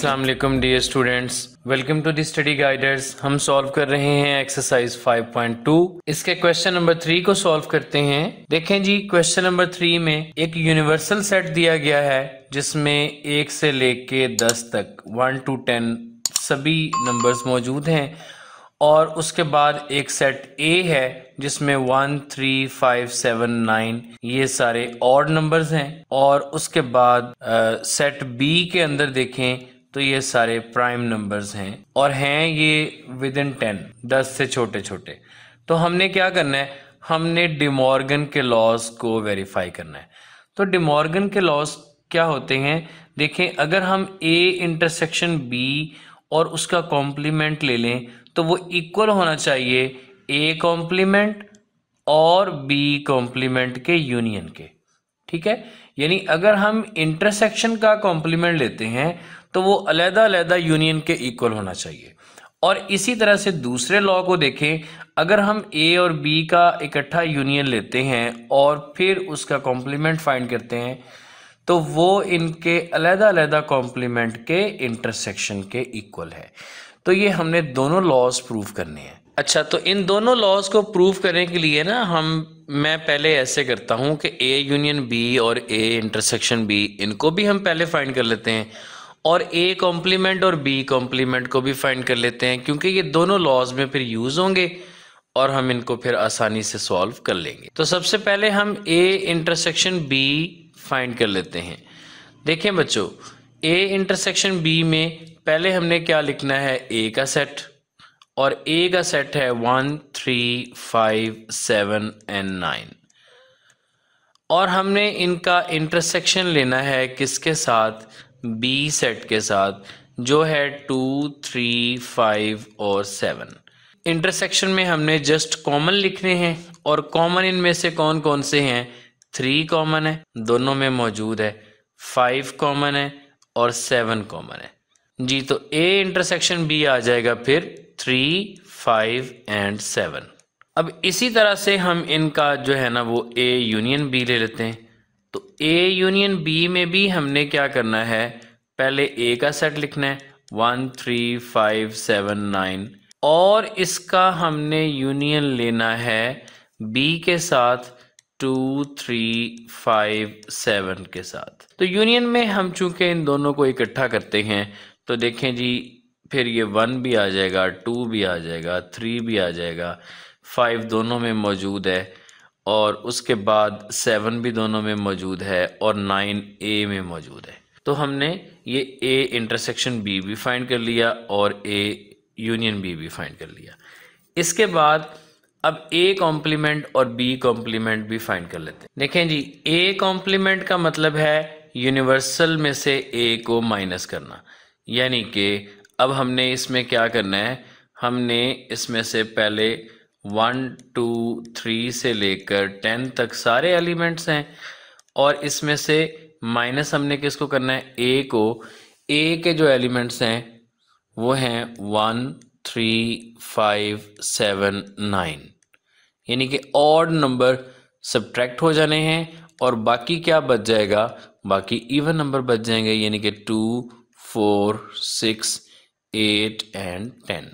अस्सलाम वालेकुम dear students, welcome to the study guiders. हम सॉल्व कर रहे हैं एक्सरसाइज 5.2। इसके क्वेश्चन नंबर 3 को सॉल्व करते हैं। देखें जी, क्वेश्चन नंबर 3 में एक यूनिवर्सल सेट दिया गया है जिसमें 1 से लेके 10 तक 1 to 10 सभी नंबर्स मौजूद हैं और उसके बाद एक सेट ए है जिसमें 1, 3, 5, 7, 9 ये सारे ऑड नंबर्स हैं और उसके बाद सेट बी के अंदर देखें तो ये सारे प्राइम नंबर्स हैं और हैं ये विद इन 10 से छोटे छोटे। तो हमने क्या करना है, हमने डिमॉर्गन के लॉज को वेरीफाई करना है। तो डिमॉर्गन के लॉज क्या होते हैं, देखें अगर हम ए इंटरसेक्शन बी और उसका कॉम्प्लीमेंट ले लें तो वो इक्वल होना चाहिए ए कॉम्प्लीमेंट और बी कॉम्प्लीमेंट के यूनियन के। ठीक है, यानी अगर हम इंटरसेक्शन का कॉम्प्लीमेंट लेते हैं तो वो अलग अलग यूनियन के इक्वल होना चाहिए। और इसी तरह से दूसरे लॉ को देखें, अगर हम ए और बी का इकट्ठा यूनियन लेते हैं और फिर उसका कॉम्प्लीमेंट फाइंड करते हैं तो वो इनके अलग अलग कॉम्प्लीमेंट के इंटरसेक्शन के इक्वल है। तो ये हमने दोनों लॉज प्रूव करने हैं। अच्छा, तो इन दोनों लॉज को प्रूव करने के लिए ना मैं पहले ऐसे करता हूँ कि ए यूनियन बी और ए इंटरसेक्शन बी इनको भी हम पहले फाइंड कर लेते हैं और ए कॉम्प्लीमेंट और बी कॉम्प्लीमेंट को भी फाइंड कर लेते हैं, क्योंकि ये दोनों लॉज में फिर यूज होंगे और हम इनको फिर आसानी से सॉल्व कर लेंगे। तो सबसे पहले हम ए इंटरसेक्शन बी फाइंड कर लेते हैं। देखें बच्चों, ए इंटरसेक्शन बी में पहले हमने क्या लिखना है, ए का सेट, और ए का सेट है 1, 3, 5, 7 and 9 और हमने इनका इंटरसेक्शन लेना है किसके साथ, बी सेट के साथ जो है 2, 3, 5 और 7। इंटरसेक्शन में हमने जस्ट कॉमन लिखने हैं और कॉमन इनमें से कौन कौन से हैं, 3 कॉमन है, दोनों में मौजूद है, 5 कॉमन है और 7 कॉमन है जी। तो ए इंटरसेक्शन बी आ जाएगा फिर 3, 5 and 7। अब इसी तरह से हम इनका जो है ना वो ए यूनियन बी ले लेते हैं। तो ए यूनियन बी में भी हमने क्या करना है, पहले ए का सेट लिखना है 1, 3, 5, 7, 9 और इसका हमने यूनियन लेना है बी के साथ 2, 3, 5, 7 के साथ। तो यूनियन में हम चूंकि इन दोनों को इकट्ठा करते हैं तो देखें जी, फिर ये 1 भी आ जाएगा, 2 भी आ जाएगा, 3 भी आ जाएगा, 5 दोनों में मौजूद है और उसके बाद 7 भी दोनों में मौजूद है और 9 ए में मौजूद है। तो हमने ये ए इंटरसेक्शन बी भी फाइंड कर लिया और ए यूनियन बी भी फाइंड कर लिया। इसके बाद अब ए कॉम्प्लीमेंट और बी कॉम्प्लीमेंट भी फाइंड कर लेते हैं। देखें जी, ए कॉम्प्लीमेंट का मतलब है यूनिवर्सल में से ए को माइनस करना, यानी कि अब हमने इसमें क्या करना है, हमने इसमें से पहले 1, 2, 3 से लेकर 10 तक सारे एलिमेंट्स हैं और इसमें से माइनस हमने किसको करना है, ए को। ए के जो एलिमेंट्स हैं वो हैं 1, 3, 5, 7, 9, यानी कि ऑड नंबर सब्ट्रैक्ट हो जाने हैं और बाकी क्या बच जाएगा, बाकी इवन नंबर बच जाएंगे, यानी कि 2, 4, 6, 8 and 10।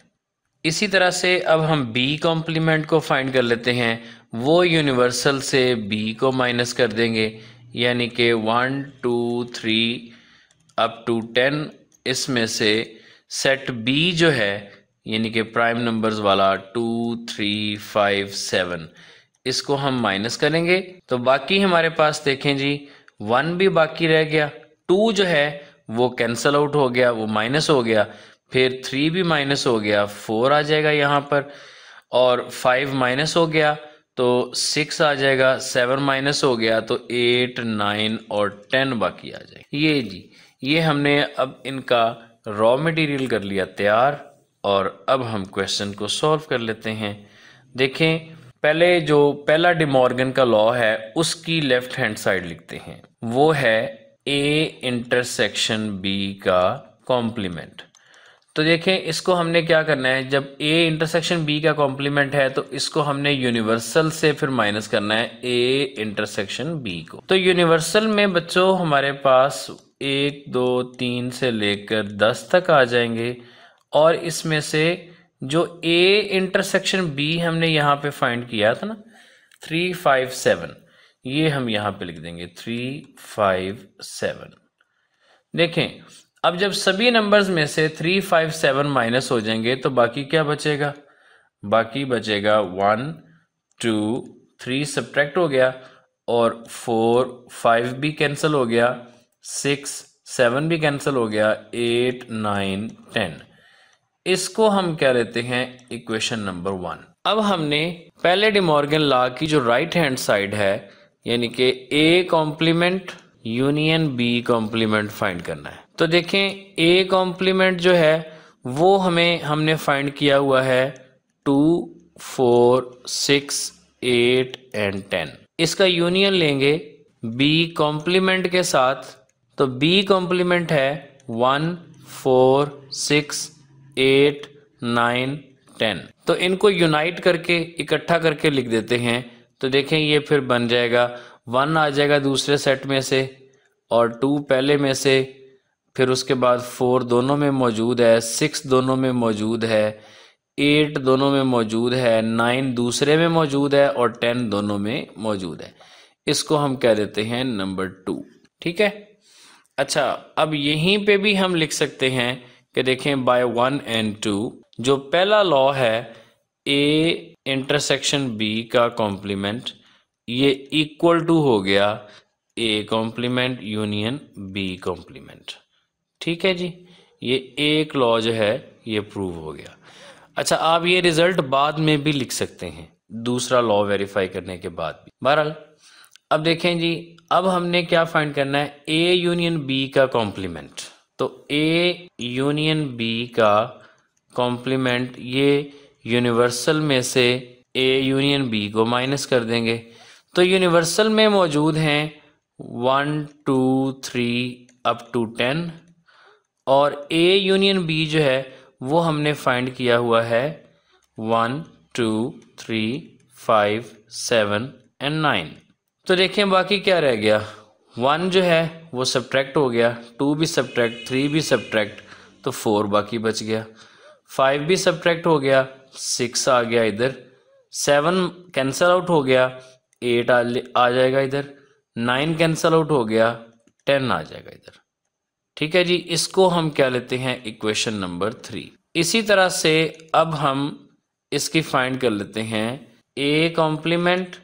इसी तरह से अब हम बी कॉम्प्लीमेंट को फाइंड कर लेते हैं। वो यूनिवर्सल से बी को माइनस कर देंगे, यानी कि 1, 2, 3 अप टू 10 इसमें से सेट बी जो है यानी कि प्राइम नंबर्स वाला 2, 3, 5, 7 इसको हम माइनस करेंगे। तो बाकी हमारे पास देखें जी 1 भी बाकी रह गया, 2 जो है वो कैंसल आउट हो गया, वो माइनस हो गया, फिर 3 भी माइनस हो गया, 4 आ जाएगा यहाँ पर और 5 माइनस हो गया तो 6 आ जाएगा, 7 माइनस हो गया तो 8, 9 और 10 बाकी आ जाएगा। ये जी, ये हमने अब इनका रॉ मटेरियल कर लिया तैयार और अब हम क्वेश्चन को सॉल्व कर लेते हैं। देखें, पहले जो पहला डिमॉर्गन का लॉ है उसकी लेफ्ट हैंड साइड लिखते हैं, वो है ए इंटरसेक्शन बी का कॉम्प्लीमेंट। तो देखें, इसको हमने क्या करना है, जब ए इंटरसेक्शन बी का कॉम्प्लीमेंट है तो इसको हमने यूनिवर्सल से फिर माइनस करना है ए इंटरसेक्शन बी को। तो यूनिवर्सल में बच्चों हमारे पास 1 2 3 से लेकर 10 तक आ जाएंगे और इसमें से जो A इंटरसेक्शन B हमने यहाँ पे फाइंड किया था ना 3 5 7, ये हम यहाँ पे लिख देंगे 3 5 7। देखें अब जब सभी नंबर्स में से 3 5 7 माइनस हो जाएंगे तो बाकी क्या बचेगा, बाकी बचेगा 1 2 3 सब्ट्रैक्ट हो गया और 4 5 भी कैंसिल हो गया, 6 7 भी कैंसिल हो गया, 8 9 10। इसको हम क्या लेते हैं इक्वेशन नंबर 1। अब हमने पहले डिमॉर्गन लॉ की जो राइट हैंड साइड है यानी कि A complement union B complement find करना है। तो देखें A कॉम्प्लीमेंट जो है वो हमने फाइंड किया हुआ है 2 4 6 8 एंड 10। इसका यूनियन लेंगे B कॉम्प्लीमेंट के साथ, तो B कॉम्प्लीमेंट है 1 4 6 8 9 10। तो इनको यूनाइट करके इकट्ठा करके लिख देते हैं। तो देखें ये फिर बन जाएगा 1 आ जाएगा दूसरे सेट में से और 2 पहले में से, फिर उसके बाद 4 दोनों में मौजूद है, 6 दोनों में मौजूद है, 8 दोनों में मौजूद है, 9 दूसरे में मौजूद है और 10 दोनों में मौजूद है। इसको हम कह देते हैं नंबर 2। ठीक है। अच्छा अब यहीं पे भी हम लिख सकते हैं कि देखें बाय 1 एंड 2 जो पहला लॉ है A इंटरसेक्शन B का कॉम्प्लीमेंट ये इक्वल टू हो गया A complement union B complement. ठीक है जी, ये एक लॉ जो है ये प्रूव हो गया। अच्छा आप ये रिजल्ट बाद में भी लिख सकते हैं दूसरा लॉ वेरीफाई करने के बाद भी। बहरहाल अब देखें जी, अब हमने क्या फाइंड करना है A यूनियन B का कॉम्प्लीमेंट। तो A यूनियन B का कॉम्प्लीमेंट ये यूनिवर्सल में से A यूनियन B को माइनस कर देंगे। तो यूनिवर्सल में मौजूद हैं 1 2 3 अप टू 10 और A यूनियन B जो है वो हमने फाइंड किया हुआ है 1 2 3 5 7 एंड 9। तो देखें बाकी क्या रह गया, 1 जो है वो सब्ट्रैक्ट हो गया, 2 भी सब्ट्रैक्ट, 3 भी सब्ट्रैक्ट, तो 4 बाकी बच गया, 5 भी सब्ट्रैक्ट हो गया, 6 आ गया इधर, 7 कैंसल आउट हो गया, 8 आ जाएगा इधर, 9 कैंसल आउट हो गया, 10 आ जाएगा इधर। ठीक है जी, इसको हम क्या लेते हैं इक्वेशन नंबर 3। इसी तरह से अब हम इसकी फाइंड कर लेते हैं A कॉम्प्लीमेंट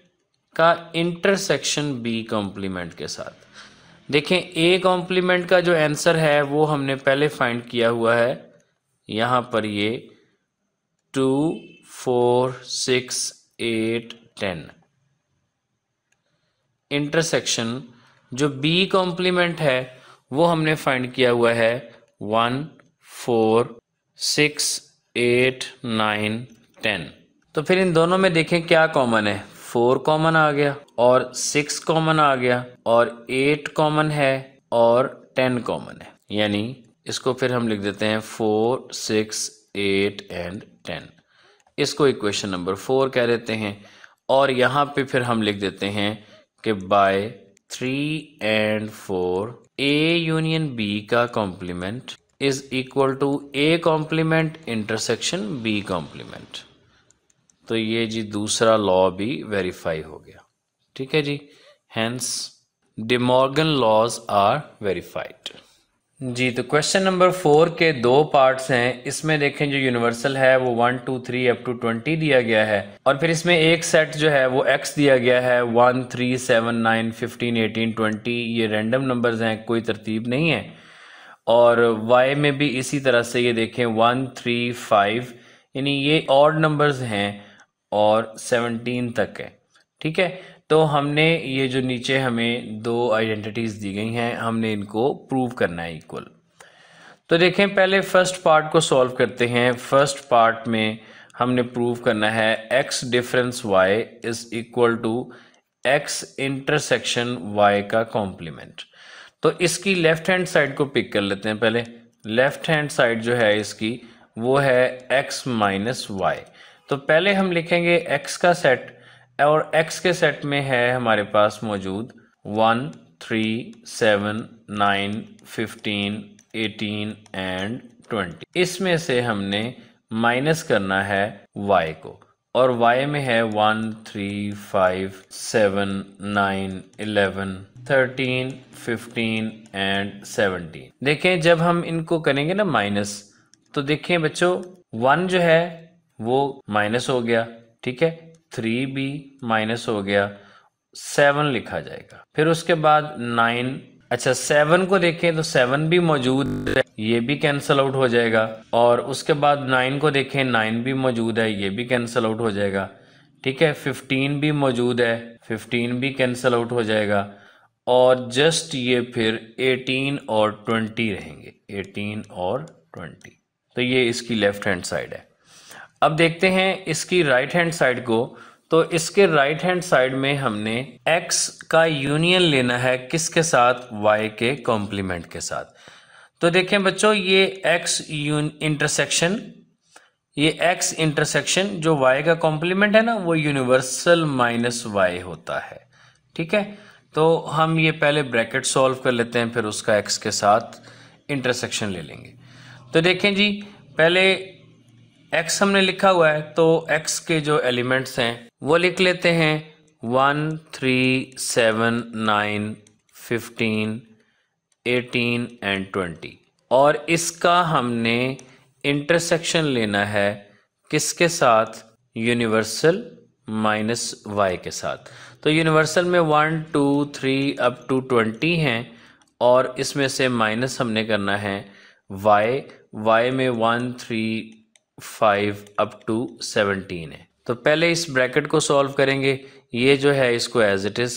का इंटरसेक्शन B कॉम्प्लीमेंट के साथ। देखें A कॉम्प्लीमेंट का जो आंसर है वो हमने पहले फाइंड किया हुआ है, यहाँ पर ये 2 4 6 8 10। इंटरसेक्शन जो B कॉम्प्लीमेंट है वो हमने फाइंड किया हुआ है 1 4 6 8 9 10। तो फिर इन दोनों में देखें क्या कॉमन है, 4 कॉमन आ गया और 6 कॉमन आ गया और 8 कॉमन है और 10 कॉमन है, यानी इसको फिर हम लिख देते हैं 4 6 8 एंड 10। इसको इक्वेशन नंबर 4 कह देते हैं और यहाँ पे फिर हम लिख देते हैं कि by 3 and 4 A union B का complement is equal to A complement intersection B complement. तो ये जी दूसरा लॉ भी वेरीफाई हो गया। ठीक है जी, hence De Morgan laws are verified. जी तो क्वेश्चन नंबर 4 के 2 पार्ट्स हैं। इसमें देखें जो यूनिवर्सल है वो 1 2 3 अप टू 20 दिया गया है और फिर इसमें एक सेट जो है वो x दिया गया है 1 3 7 9 15 18 20। ये रैंडम नंबर्स हैं, कोई तरतीब नहीं है। और y में भी इसी तरह से ये देखें 1 3 5, यानी ये ऑड नंबर्स हैं और 17 तक है। ठीक है, तो हमने ये जो नीचे हमें 2 आइडेंटिटीज़ दी गई हैं हमने इनको प्रूव करना है इक्वल। तो देखें पहले फर्स्ट पार्ट को सॉल्व करते हैं। फर्स्ट पार्ट में हमने प्रूव करना है x difference y is equal to x intersection y का कॉम्प्लीमेंट। तो इसकी लेफ्ट हैंड साइड को पिक कर लेते हैं। पहले लेफ्ट हैंड साइड जो है इसकी वो है x माइनस वाई। तो पहले हम लिखेंगे x का सेट और x के सेट में है हमारे पास मौजूद 1 3, 7, 9, 15, 18 एंड 20। इसमें से हमने माइनस करना है y को, और y में है 1, 3, 5, 7, 9, 11, 13, 15 एंड 17। देखें जब हम इनको करेंगे ना माइनस, तो देखें बच्चों 1 जो है वो माइनस हो गया, ठीक है, 3 भी माइनस हो गया, 7 लिखा जाएगा। फिर उसके बाद 9, अच्छा 7 को देखें तो 7 भी मौजूद है, ये भी कैंसल आउट हो जाएगा। और उसके बाद 9 को देखें, 9 भी मौजूद है, ये भी कैंसल आउट हो जाएगा, ठीक है। 15 भी मौजूद है, 15 भी कैंसल आउट हो जाएगा। और जस्ट ये फिर 18 और 20 रहेंगे, 18 और 20। तो ये इसकी लेफ्ट हैंड साइड है। अब देखते हैं इसकी राइट हैंड साइड को। तो इसके राइट हैंड साइड में हमने x का यूनियन लेना है किसके साथ, y के कॉम्प्लीमेंट के साथ। तो देखें बच्चों ये x इंटरसेक्शन, ये x इंटरसेक्शन जो y का कॉम्प्लीमेंट है ना, वो यूनिवर्सल माइनस y होता है, ठीक है। तो हम ये पहले ब्रैकेट सॉल्व कर लेते हैं, फिर उसका x के साथ इंटरसेक्शन ले लेंगे। तो देखें जी, पहले x हमने लिखा हुआ है, तो x के जो एलिमेंट्स हैं वो लिख लेते हैं 1, 3, 7, 9, 15, 18 एंड 20। और इसका हमने इंटरसेक्शन लेना है किसके साथ, यूनिवर्सल माइनस y के साथ। तो यूनिवर्सल में 1, 2, 3 अप टू 20 हैं, और इसमें से माइनस हमने करना है y में 1, 3, 5 अप टू 17 है। तो पहले इस ब्रैकेट को सॉल्व करेंगे, ये जो है इसको एज इट इज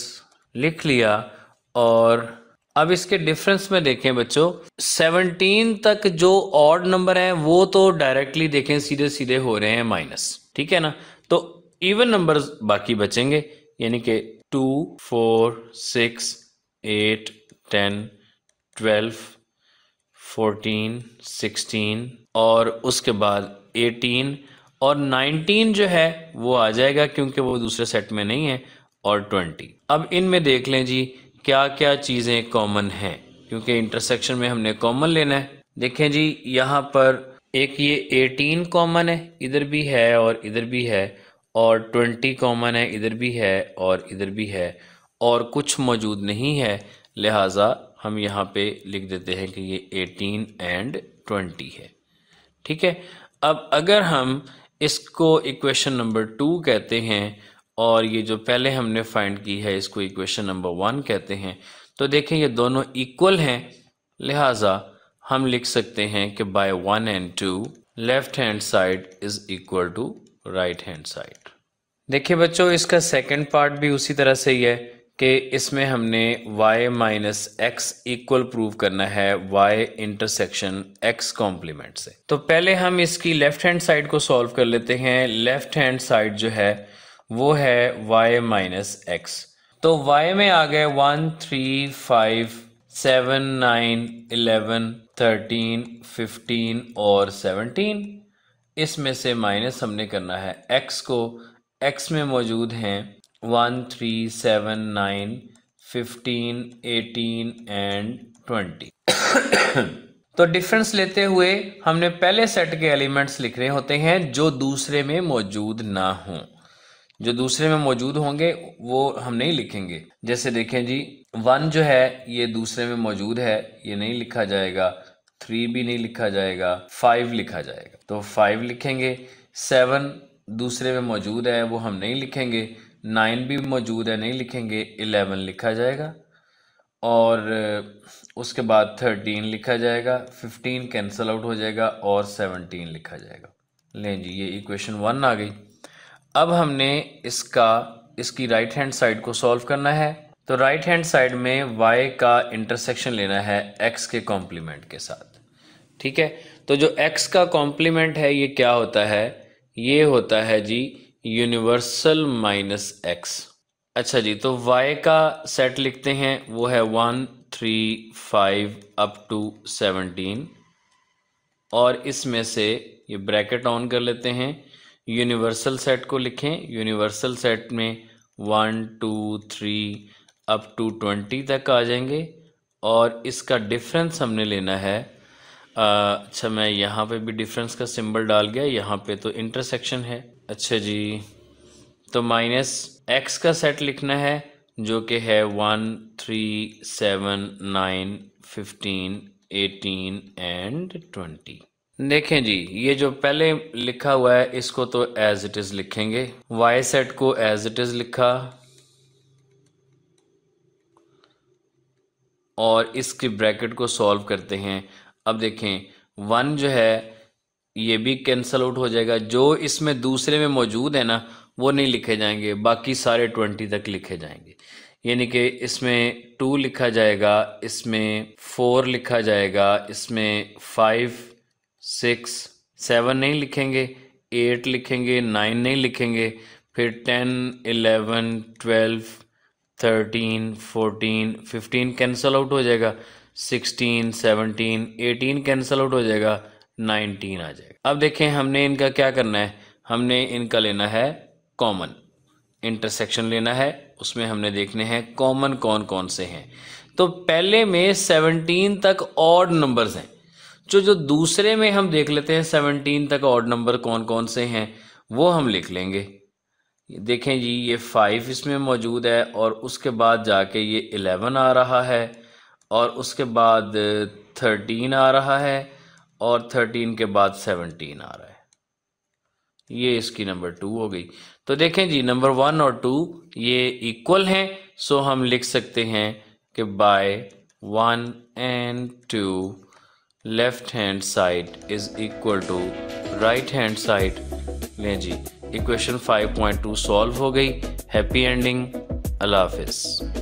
लिख लिया। और अब इसके डिफरेंस में देखें बच्चों, 17 तक जो ऑड नंबर है वो तो डायरेक्टली देखें सीधे सीधे हो रहे हैं माइनस, ठीक है ना। तो इवन नंबर्स बाकी बचेंगे, यानी कि 2, 4, 6, 8, 10, 12, 14, 16 और उसके बाद 18 और 19 जो है वो आ जाएगा क्योंकि वो दूसरे सेट में नहीं है, और 20। अब इनमें देख लें जी क्या क्या चीज़ें कॉमन हैं, क्योंकि इंटरसेक्शन में हमने कॉमन लेना है। देखें जी यहाँ पर एक ये 18 कॉमन है, इधर भी है और इधर भी है, और 20 कॉमन है, इधर भी है और इधर भी है, और कुछ मौजूद नहीं है, लिहाजा हम यहाँ पे लिख देते हैं कि ये 18 एंड 20 है, ठीक है। अब अगर हम इसको इक्वेशन नंबर 2 कहते हैं, और ये जो पहले हमने फाइंड की है इसको इक्वेशन नंबर 1 कहते हैं, तो देखें ये दोनों इक्वल हैं, लिहाजा हम लिख सकते हैं कि by 1 and 2 left hand side is equal to right hand side. देखिए बच्चों इसका सेकंड पार्ट भी उसी तरह से ही है कि इसमें हमने y minus x equal prove करना है y इंटरसेक्शन x कॉम्प्लीमेंट से। तो पहले हम इसकी लेफ्ट हैंड साइड को सॉल्व कर लेते हैं। लेफ्ट हैंड साइड जो है वो है y माइनस एक्स। तो y में आ गए 1, 3, 5, 7, 9, 11, 13, 15 और 17। इसमें से माइनस हमने करना है x को। x में मौजूद हैं 1, 3, 7, 9, 15, 18 एंड 20। तो डिफरेंस लेते हुए हमने पहले सेट के एलिमेंट्स लिखने होते हैं जो दूसरे में मौजूद ना हों। जो दूसरे में मौजूद होंगे वो हम नहीं लिखेंगे। जैसे देखें जी 1 जो है ये दूसरे में मौजूद है, ये नहीं लिखा जाएगा। 3 भी नहीं लिखा जाएगा, 5 लिखा जाएगा, तो 5 लिखेंगे। 7 दूसरे में मौजूद है, वो हम नहीं लिखेंगे। 9 भी मौजूद है, नहीं लिखेंगे। 11 लिखा जाएगा, और उसके बाद 13 लिखा जाएगा। 15 कैंसल आउट हो जाएगा, और 17 लिखा जाएगा। लें जी ये इक्वेशन 1 आ गई। अब हमने इसकी राइट हैंड साइड को सॉल्व करना है। तो राइट हैंड साइड में y का इंटरसेक्शन लेना है x के कॉम्प्लीमेंट के साथ, ठीक है। तो जो x का कॉम्प्लीमेंट है ये क्या होता है, ये होता है जी यूनिवर्सल माइनस x। अच्छा जी, तो y का सेट लिखते हैं, वो है 1, 3, 5 अप टू 17, और इसमें से ये ब्रैकेट ऑन कर लेते हैं। यूनिवर्सल सेट को लिखें। यूनिवर्सल सेट में 1, 2, 3 अप टू 20 तक आ जाएंगे और इसका डिफरेंस हमने लेना है। अच्छा, मैं यहाँ पे भी डिफरेंस का सिंबल डाल गया, यहाँ पे तो इंटरसेक्शन है। अच्छा जी, तो माइनस एक्स का सेट लिखना है जो कि है 1, 3, 7, 9, 15, 18 एंड 20। देखें जी, ये जो पहले लिखा हुआ है इसको तो एज इट इज लिखेंगे, वाई सेट को एज इट इज लिखा और इसकी ब्रैकेट को सॉल्व करते हैं। अब देखें 1 जो है ये भी कैंसल आउट हो जाएगा, जो इसमें दूसरे में मौजूद है ना वो नहीं लिखे जाएंगे, बाकी सारे 20 तक लिखे जाएंगे। यानी कि इसमें 2 लिखा जाएगा, इसमें 4 लिखा जाएगा, इसमें 5, 6, 7 नहीं लिखेंगे, 8 लिखेंगे, 9 नहीं लिखेंगे, फिर 10, 11, 12, 13, 14, 15 कैंसल आउट हो जाएगा, 16, 17, 18 कैंसल आउट हो जाएगा, 19 आ जाएगा। अब देखें हमने इनका क्या करना है, हमने इनका लेना है कॉमन, इंटरसेक्शन लेना है, उसमें हमने देखने हैं कॉमन कौन कौन से हैं। तो पहले में 17 तक ऑड नंबर्स हैं, जो दूसरे में हम देख लेते हैं 17 तक ऑड नंबर कौन कौन से हैं वो हम लिख लेंगे। देखें जी, ये 5 इसमें मौजूद है और उसके बाद जाके ये 11 आ रहा है और उसके बाद 13 आ रहा है और 13 के बाद 17 आ रहा है। ये इसकी नंबर 2 हो गई। तो देखें जी, नंबर 1 और 2 ये इक्वल हैं, सो हम लिख सकते हैं कि by 1 and 2 left hand side is equal to right hand side. लें जी, इक्वेशन 5.2 सॉल्व हो गई। Happy ending. अल्लाह हाफिज़।